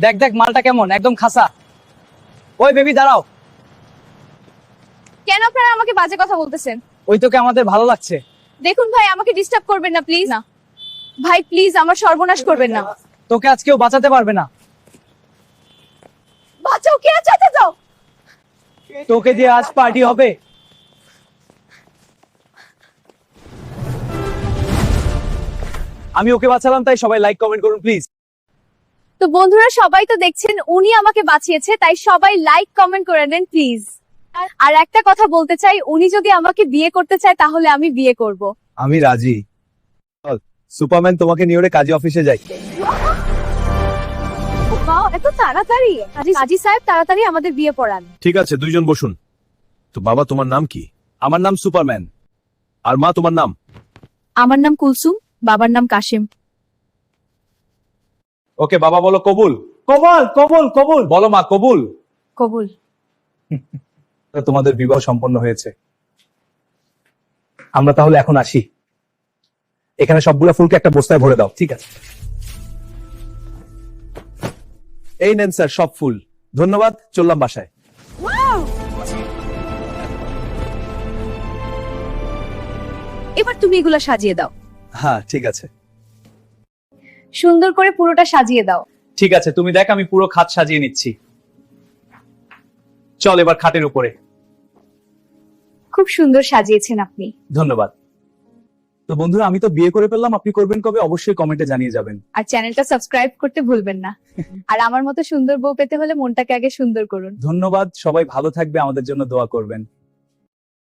দেখ দেখ মালটা কেমন, একদম খাসা। ওই বেবি দাঁড়াও। কেন আপনারা আমাকে বাজে কথা বলতেছেন? ওই তোকে আমাদের ভালো লাগছে। দেখুন ভাই, আমাকে ডিস্টার্ব করবেন না প্লিজ। না ভাই প্লিজ, আমার সর্বনাশ করবেন না। তোকে আজ কেউ বাঁচাতে পারবে না। বাঁচাও, কে আছে? যাও। তোকে দিয়ে আজ পার্টি হবে। আমি ওকে বাঁচালাম, তাই সবাই লাইক কমেন্ট করুন প্লিজ। তো বন্ধুরা, সবাই তো দেখছেন উনি আমাকে বাঁচিয়েছে, তাই সবাই লাইক কমেন্ট করে দেন প্লিজ। আর একটা কথা বলতে চাই, উনি যদি আমাকে বিয়ে করতে চায় তাহলে আমি বিয়ে করব। আমি রাজি। সুপারম্যান, তোমাকে নিয়ে ওরে কাজী অফিসে যাই। ওয়াও, এত তাড়াতাড়ি! কাজী সাহেব, তাড়াতাড়ি আমাদের বিয়ে পড়ান। ঠিক আছে, দুইজন বসুন। তো বাবা, তোমার নাম কি? আমার নাম সুপারম্যান। আর মা, তোমার নাম? আমার নাম কুলসুম, বাবার নাম কাশিম। ওকে বাবা, বলো কবুল। কবুল কবুল কবুল। বলো মা, কবুল। কবুল। তোমাদের বিবাহ সম্পন্ন হয়েছে। আমরা তাহলে এখন আসি। এখানে সবগুলা ফুলকে একটা বস্তায় ভরে দাও। ঠিক আছে। এই নেন স্যার সব ফুল। ধন্যবাদ, চললাম বাসায়। এবার তুমি এগুলা সাজিয়ে দাও। হ্যাঁ ঠিক আছে। সুন্দর করে পুরোটা সাজিয়ে দাও। ঠিক আছে, তুমি দেখ আমি পুরো খাট সাজিয়ে নিচ্ছি। চল এবার খাটের উপরে। খুব সুন্দর সাজিয়েছেন আপনি। ধন্যবাদ। তো বন্ধুরা, আমি তো বিয়ে করে ফেললাম, আপনি করবেন কবে অবশ্যই কমেন্টে জানিয়ে যাবেন। আর চ্যানেলটা সাবস্ক্রাইব করতে ভুলবেন না। আর আমার মতো সুন্দর বউ পেতে হলে মনটাকে আগে সুন্দর করুন। ধন্যবাদ, সবাই ভালো থাকবে, আমাদের জন্য দোয়া করবেন।